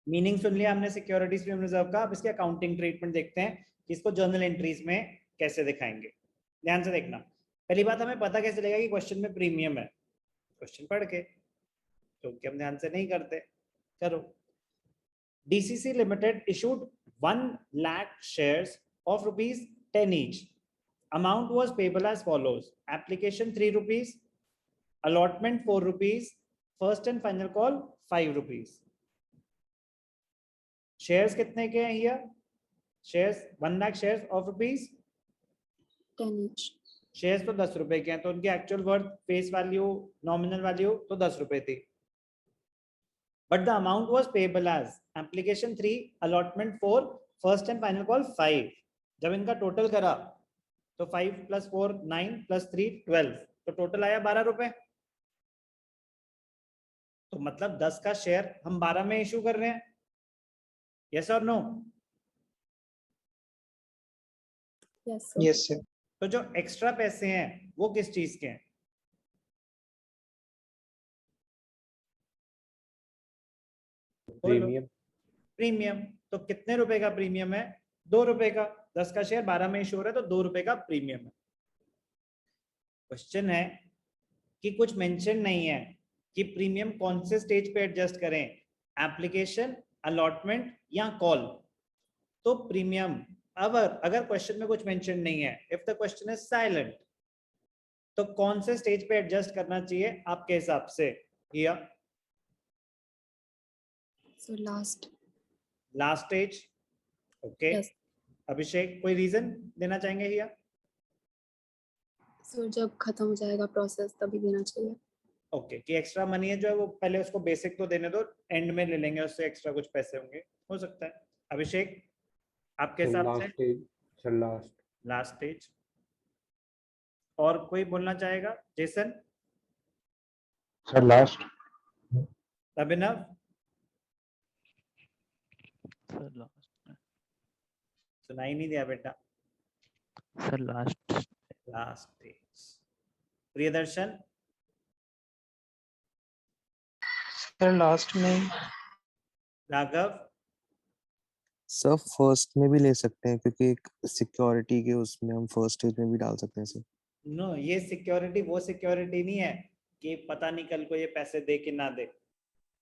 Meaning सुन लिया हमने securities premium reserve का। अब इसके अकाउंटिंग ट्रीटमेंट देखते हैं कि इसको जर्नल एंट्रीज में कैसे दिखाएंगे। ध्यान से देखना। पहली बात, हमें पता कैसे चलेगा कि क्वेश्चन में प्रीमियम है? क्वेश्चन पढ़ के, क्योंकि हम ध्यान से नहीं करते। करो। DCC Limited issued 1 lakh shares of rupees 10 each. Amount was payable as follows: application 3 rupees, allotment 4 rupees, first and final call 5 rupees. Shares कितने के हैं here? Shares 1 lakh shares of rupees 10 each. Shares तो 10 रुपए के हैं, तो उनकी actual worth, face value, nominal value तो 10 रुपए थी। But the amount was payable as application 3, allotment 4, first and final call 5। जब इनका टोटल करा तो 5 + 4 9 + 3 12, तो टोटल आया 12 रुपए। तो मतलब 10 का शेयर हम 12 में इशू कर रहे हैं। यस और no? Yes, sir. Yes sir. तो जो एक्स्ट्रा पैसे हैं वो किस चीज के हैं? प्रीमियम। प्रीमियम। तो कितने रुपए का प्रीमियम है? 2 रुपए का। 10 का शेयर 12 में इशू हो रहा है तो 2 रुपए का प्रीमियम है। क्वेश्चन है कि कुछ मेंशन नहीं है कि प्रीमियम कौन से स्टेज पे एडजस्ट करें, एप्लीकेशन, अलॉटमेंट या कॉल। तो प्रीमियम, अगर क्वेश्चन में कुछ मेंशन नहीं है, if the question is silent, तो कौन से स्टेज पे एडजस्ट करना चाहिए आपके हिसाब से? Here So last. Last stage. Okay. Yes. अभिषेक, कोई रीजन देना चाहेंगे हियर? So जब खत्म हो जाएगा प्रोसेस तभी देना चाहिए. ओके, कि एक्स्ट्रा मनी है जो है वो पहले उसको बेसिक तो देने दो, एंड में ले लेंगे उससे एक्स्ट्रा कुछ पैसे होंगे, हो सकता है। अभिषेक, आपके हिसाब से? Last stage. और कोई बोलना चाहेगा? Jason? Sir last. Abhinav? Sir last. सुनाई नहीं दिया बेटा। Sir last. Last stage. Priyadarshan? Sir last में। राघव? सर फर्स्ट में भी ले सकते हैं क्योंकि एक सिक्योरिटी के उसमें हम फर्स्ट स्टेज में भी डाल सकते हैं सर। नो, ये सिक्योरिटी वो सिक्योरिटी नहीं है कि पता नहीं कल को ये पैसे दे कि ना दे।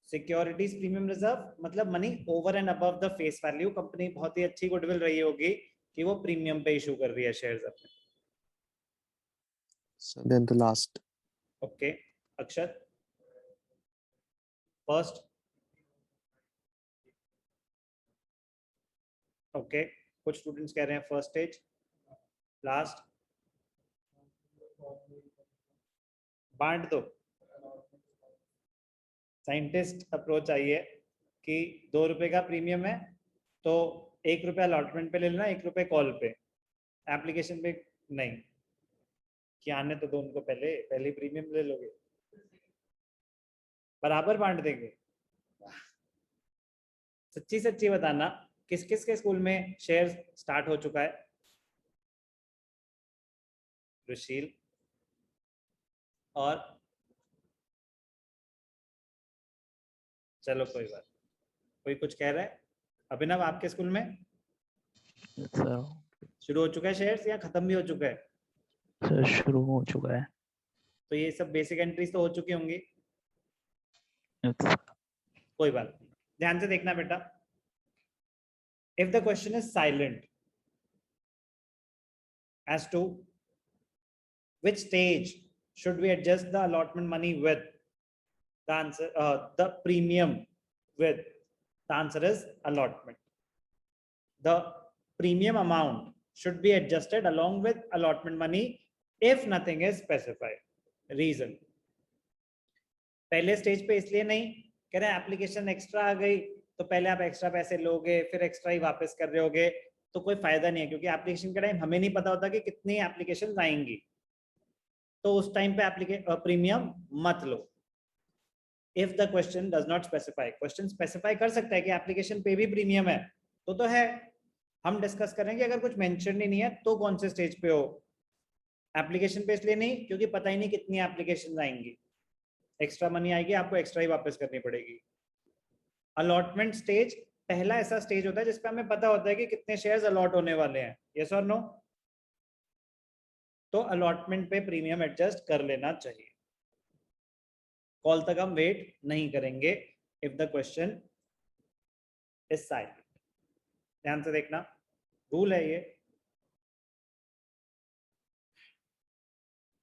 सिक्योरिटीज प्रीमियम रिजर्व मतलब money over and above the face value. Company बहुत ही अच्छी गुडविल रही होगी कि वो प्रीमियम पे इशू कर रही है शेयर्स अपने। Sir then the last. Okay. Akshat? First. Okay, कुछ स्टूडेंट्स कह रहे हैं फर्स्ट स्टेज। लास्ट? बांट दो। साइंटिस्ट अप्रोच आई है कि 2 रुपए का प्रीमियम है तो 1 रुपया अलॉटमेंट पे ले लेना, 1 रुपए कॉल पे, एप्लीकेशन पे नहीं। कि आने तो दो उनको, पहले प्रीमियम ले लोगे, बराबर बांट देंगे। सच्ची सच्ची बताना, किस किस के स्कूल में शेयर स्टार्ट हो चुका है? रुशील? और चलो कोई बात। कोई कुछ कह रहा है? अभिनव, आपके स्कूल में सर शुरू हो चुका है शेयर्स या खत्म भी हो चुका है? सर शुरू हो चुका है। तो ये सब बेसिक एंट्रीज तो हो चुकी होंगी। Yes. कोई बात नहीं, ध्यान से देखना बेटा। If the question is silent as to which stage should we adjust the allotment money with, the answer the premium with, the answer is allotment. The premium amount should be adjusted along with allotment money if nothing is specified. Reason, पहले stage पे इसलिए नहीं कह रहे application extra आ गई तो पहले आप एक्स्ट्रा पैसे लोगे फिर एक्स्ट्रा ही वापस कर रहे होगे, तो कोई फायदा नहीं है, क्योंकि एप्लीकेशन के टाइम हमें नहीं पता होता कि कितनी एप्लीकेशन आएंगी। तो उस टाइम पे प्रीमियम मत लो। If the question does not specify, question specify कर सकता है कि एप्लीकेशन पे भी प्रीमियम है तो है, हम डिस्कस करेंगे अगर कुछ मेंशन ही नहीं है तो कौन से स्टेज पे हो। एप्लीकेशन पे इसलिए नहीं क्योंकि पता ही नहीं कितनी एप्लीकेशन आएंगी, एक्स्ट्रा मनी आएगी, आपको एक्स्ट्रा ही वापस करनी पड़ेगी। अलॉटमेंट स्टेज पहला ऐसा स्टेज होता है जिसपे हमें पता होता है कि कितने शेयर्स अलॉट होने वाले हैं, यस और नो। तो अलॉटमेंट पे प्रीमियम एडजस्ट कर लेना चाहिए, कॉल तक हम वेट नहीं करेंगे if the question is silent. ध्यान से देखना, रूल है ये।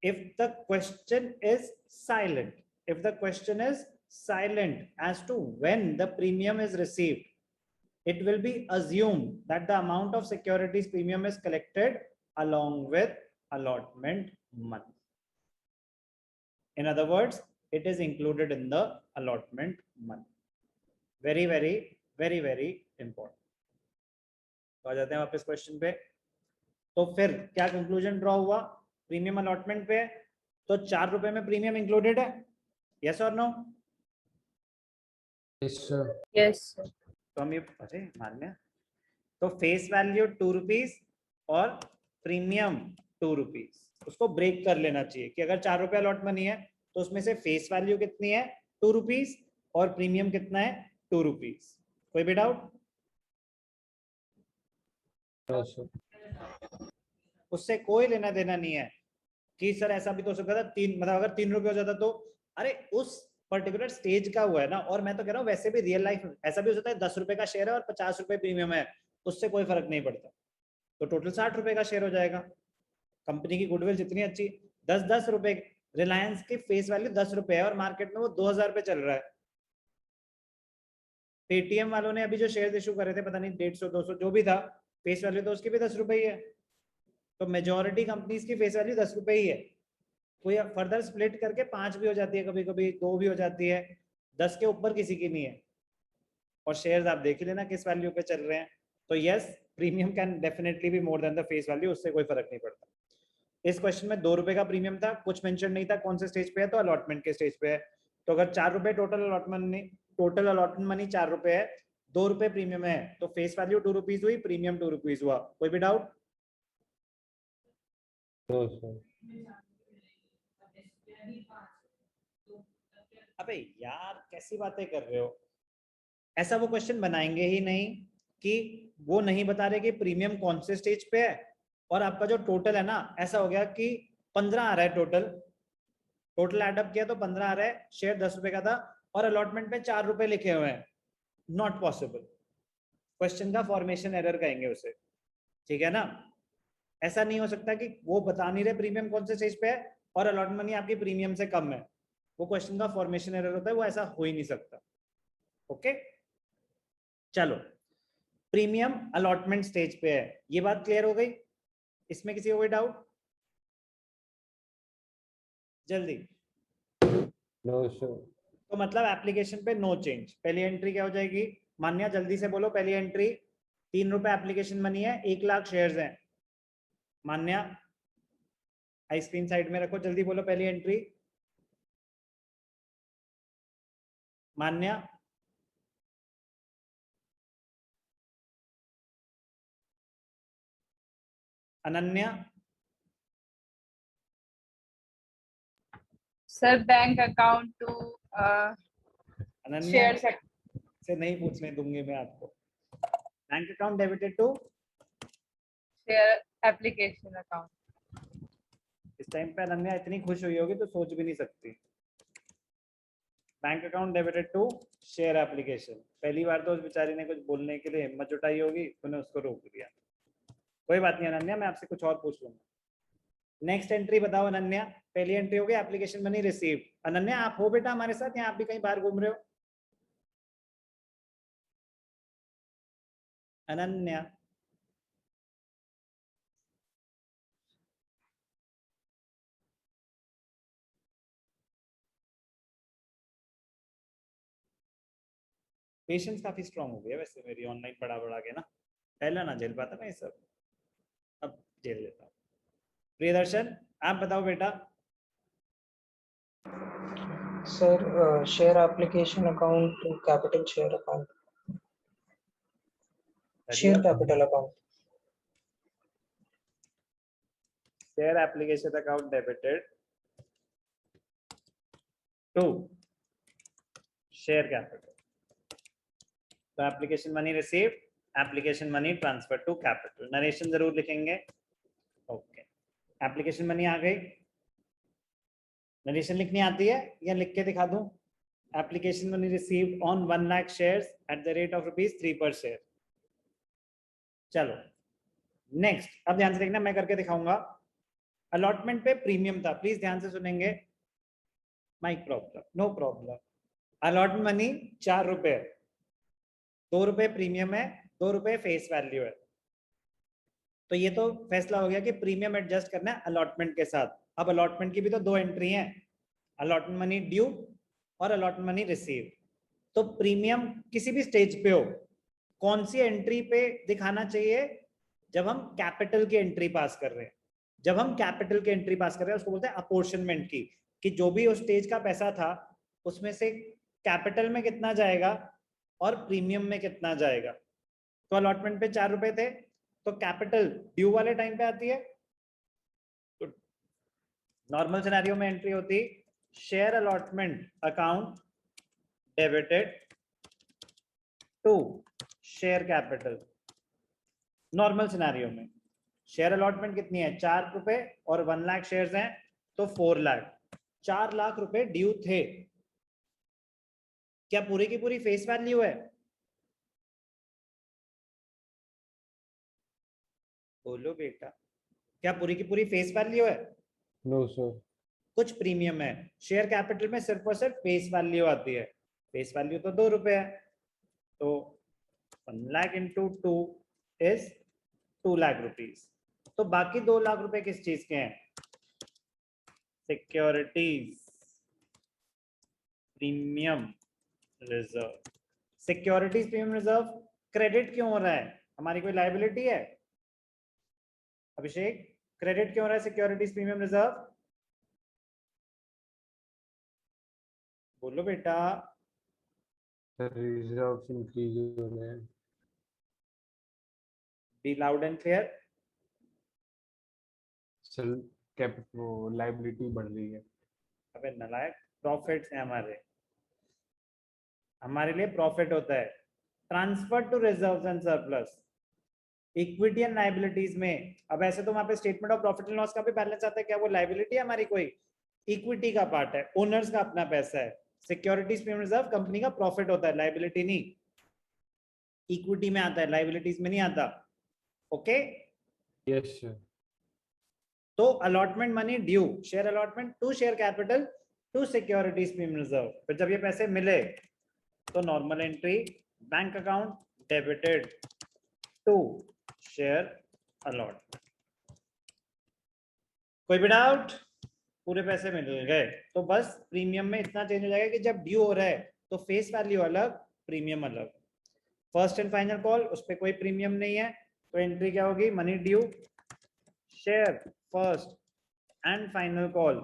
If the question is silent, if the question is silent as to when the premium is received, it will be assumed that the amount of securities premium is collected along with allotment money. In other words, it is included in the allotment money. Very, very, very, very important. तो आ जाते हैं वापस question पे। तो फिर क्या conclusion draw हुआ? Premium allotment पे तो 4 रुपए में प्रीमियम इंक्लूडेड है, यस और नो? यस तो हम ये अरे मान्य, तो फेस वैल्यू 2 रुपीज और प्रीमियम 2 रुपीज, उसको ब्रेक कर लेना चाहिए कि अगर 4 रुपए अलॉट मनी है तो उसमें से फेस वैल्यू कितनी है 2 रुपीज और प्रीमियम कितना है 2 रुपीज। कोई भी डाउट? उससे कोई लेना देना नहीं है कि सर ऐसा भी तो हो सकता था 3, मतलब अगर 3 रुपए हो जाता तो, अरे उस पर्टिकुलर स्टेज का हुआ है ना। और मैं तो कह रहा हूँ वैसे भी रियल लाइफ ऐसा भी हो सकता है 10 रुपए का शेयर है और 50 रुपए प्रीमियम है, उससे कोई फर्क नहीं पड़ता, तो टोटल 60 रुपए का शेयर हो जाएगा। कंपनी की गुडविल जितनी अच्छी, 10-10 रुपए, रिलायंस की फेस वैल्यू 10 रुपए है और मार्केट में वो 2000 रुपए चल रहा है। पेटीएम वालों ने अभी जो शेयर इशू करे थे, पता नहीं 150-200 जो भी था, फेस वैल्यू तो उसकी भी 10 रुपए ही है। तो मेजॉरिटी कंपनीज की फेस वैल्यू 10 रुपए ही है। कोई फर्दर स्प्लिट करके 5 भी हो जाती है, कभी कभी 2 भी हो जाती है, 10 के ऊपर किसी की नहीं है। और शेयर्स आप देख ही लेना किस वैल्यू पे चल रहे हैं। तो yes, premium can definitely be more than the face value, उससे कोई फर्क नहीं पड़ता। इस क्वेश्चन में 2 रुपए का प्रीमियम था, कुछ मेंशन नहीं था कौन से स्टेज पे है, तो अलॉटमेंट के स्टेज पे है। तो अगर 4 रुपए टोटल अलॉटमेंट मनी 4 रुपए है, 2 रुपए प्रीमियम है, तो फेस वैल्यू 2 रुपीज हुई, प्रीमियम 2 रुपीज हुआ। कोई भी डाउट? अबे यार कैसी बातें कर रहे हो, ऐसा वो क्वेश्चन बनाएंगे ही नहीं कि वो नहीं बता रहे कि प्रीमियम कौन से स्टेज पे है और आपका जो टोटल है ना, ऐसा हो गया कि 15 आ रहा है टोटल एडअप किया तो 15 आ रहा है, शेयर 10 रुपए का था और अलॉटमेंट में 4 रुपए लिखे हुए हैं। नॉट पॉसिबल, क्वेश्चन का फॉर्मेशन एरर कहेंगे उसे, ठीक है ना। ऐसा नहीं हो सकता कि वो बता नहीं रहे प्रीमियम कौन से स्टेज पे है और अलॉटमेंट मनी आपकी प्रीमियम से कम है, वो क्वेश्चन का फॉर्मेशन एरर होता है, वो ऐसा हो ही नहीं सकता। ओके चलो, प्रीमियम अलॉटमेंट स्टेज पे है, ये बात क्लियर हो गई? इसमें किसी को कोई डाउट? जल्दी। तो मतलब एप्लीकेशन पे नो चेंज। पहली एंट्री क्या हो जाएगी? मान्या जल्दी से बोलो, पहली एंट्री 3 रुपए एप्लीकेशन मनी है, 1 लाख शेयर्स हैं। मान्या आइसक्रीम साइड में रखो, जल्दी बोलो पहली entry. Manya Ananya sir bank account to Ananya share से नहीं पूछने दूंगी मैं आपको। Bank account debited to share application account. इस टाइम पे अनन्या इतनी खुश हुई होगी तो सोच भी नहीं सकती। Bank account debited to share application, पहली बार तो उस बेचारी ने कुछ बोलने के लिए हिम्मत जुटाई होगी, तूने उसको रोक दिया। कोई बात नहीं अनन्या, मैं आपसे कुछ और पूछ लूंगा। नेक्स्ट एंट्री बताओ अनन्या। पहली एंट्री हो गई एप्लीकेशन मनी रिसीव्ड। अनन्या आप हो बेटा हमारे साथ, या आप भी कहीं बाहर घूम रहे हो? अनन्या पेशेंस काफी स्ट्रांग हो गई है वैसे मेरी, ऑनलाइन पढ़ा पढ़ा के ना, पहला ना झेल पाता मैं ये सब, अब झेल लेता हूँ। प्रियदर्शन आप बताओ बेटा। Sir share application account to capital share account, share capital account. Share application account debited to share capital. तो application money received, application money transfer to capital. Narration जरूर लिखेंगे. ओके, एप्लीकेशन मनी आ गई. नरेशन लिखनी आती है या लिख के दिखा दूं? Application money received on 1 lakh shares at the rate of ₹3 पर शेयर. चलो नेक्स्ट, अब ध्यान से देखना, मैं करके दिखाऊंगा. अलॉटमेंट पे प्रीमियम था, प्लीज ध्यान से सुनेंगे. Mic problem, no problem. Allotment money ₹4, ₹2 premium है, ₹2 फेस वैल्यू है. तो ये तो फैसला हो गया कि प्रीमियम एडजस्ट करना है अलॉटमेंट के साथ. अब अलॉटमेंट की भी तो 2 एंट्री हैं, अलॉटमेंट मनी ड्यू और अलॉटमेंट मनी रिसीव. तो प्रीमियम किसी भी स्टेज पे हो, कौन सी एंट्री पे दिखाना चाहिए? जब हम कैपिटल की एंट्री पास कर रहे हैं. जब हम कैपिटल की एंट्री पास कर रहे हैं उसको बोलते हैं अपोर्शनमेंट की, कि जो भी उस स्टेज का पैसा था उसमें से कैपिटल में कितना जाएगा और प्रीमियम में कितना जाएगा. तो अलॉटमेंट पे ₹4 थे, तो कैपिटल ड्यू वाले टाइम पे आती है. तो नॉर्मल सिनेरियो में एंट्री होती share allotment account debited to share capital. Normal scenario में शेयर अलॉटमेंट कितनी है? ₹4 और 1 लाख शेयर्स हैं तो 4 लाख. 4 लाख रुपए ड्यू थे. क्या पूरी की पूरी फेस वैल्यू है? बोलो बेटा, क्या पूरी की पूरी फेस वैल्यू है? No sir. कुछ प्रीमियम है. शेयर कैपिटल में सिर्फ और सिर्फ फेस वैल्यू आती है. फेस वैल्यू तो ₹2 है, तो 1 lakh into 2 is 2 lakh rupees. तो बाकी 2 लाख रुपए किस चीज के हैं? Securities premium reserve. Securities premium reserve credit क्यों हो रहा है? हमारी कोई लायबिलिटी है? अभिषेक, क्रेडिट क्यों हो रहा है सिक्योरिटीज प्रीमियम रिजर्व? बोलो बेटा. सर रिजर्व्स इंक्रीज हो रहे हैं. Be loud and clear. Sir capital liability बढ़ रही है. अबे नालायक, प्रॉफिट्स हैं हमारे, हमारे लिए प्रॉफिट होता है. Transfer to reserves and surplus, equity and liabilities में. अब ऐसे तो वहां पे statement of profit and loss का भी बैलेंस आता है, क्या वो लायबिलिटी है हमारी? कोई इक्विटी का पार्ट है, ओनर्स का अपना पैसा है. सिक्योरिटीज प्रीमियम रिजर्व कंपनी का प्रॉफिट होता है, लायबिलिटी नहीं. इक्विटी में आता है, लायबिलिटीज में नहीं आता. ओके. Yes sir. तो allotment money due, share allotment to share capital to securities premium reserve. फिर जब ये पैसे मिले तो normal entry bank account debited to share allotment. कोई भी डाउट? पूरे पैसे मिल गए तो बस प्रीमियम में इतना चेंज हो जाएगा कि जब ड्यू हो रहा है तो फेस वैल्यू अलग, प्रीमियम अलग. फर्स्ट एंड फाइनल कॉल, उस पर कोई प्रीमियम नहीं है, तो एंट्री क्या होगी? Money due share first and final call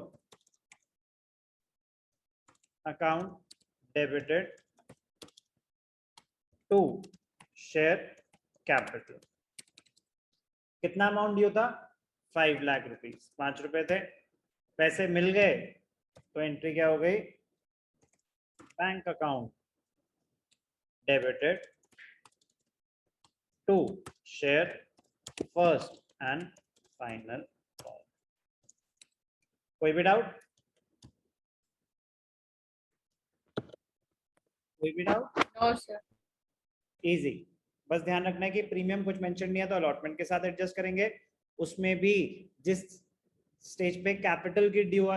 account debited to share capital. कितना अमाउंट ड्यू था? 5 लाख रुपीज. ₹5 थे, पैसे मिल गए तो एंट्री क्या हो गई? Bank account debited to share first and final call. कोई भी डाउट? कोई भी डाउट? No, sir. इजी. बस ध्यान रखना है कि प्रीमियम कुछ मेंशन नहीं है तो अलॉटमेंट के साथ एडजस्ट करेंगे. उसमें भी जिस स्टेज पे कैपिटल की ड्यू,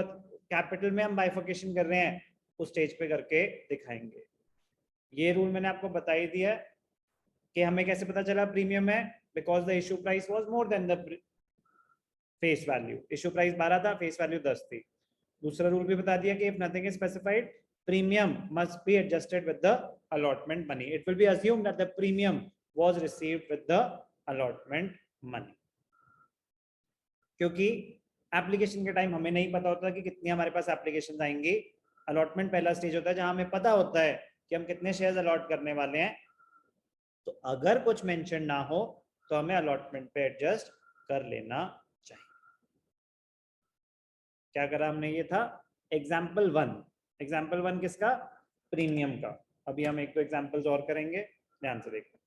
कैपिटल में हम बाइफर्केशन कर रहे हैं, उस स्टेज पे करके दिखाएंगे. ये रूल मैंने आपको बता ही दिया है कि हमें कैसे पता चला प्रीमियम है, because the issue price was more than the face value. Issue price 12 था, फेस वैल्यू 10 थी. दूसरा रूल भी बता दिया कि if nothing is specified, premium must be adjusted with the allotment money. It will be assumed that the premium was received with the allotment money. क्योंकि application के time हमें नहीं पता होता कि कितनी हमारे पास एप्लीकेशन आएंगी. अलॉटमेंट पहला स्टेज होता है जहां हमें पता होता है कि हम कितने शेयर्स अलॉट करने वाले हैं. तो अगर कुछ मेंशन ना हो तो हमें अलॉटमेंट पे एडजस्ट कर लेना क्या करा हमने, ये था एग्जाम्पल 1। एग्जाम्पल 1 किसका, प्रीमियम का। अभी हम एक दो एग्जाम्पल्स और करेंगे, ध्यान से देखो।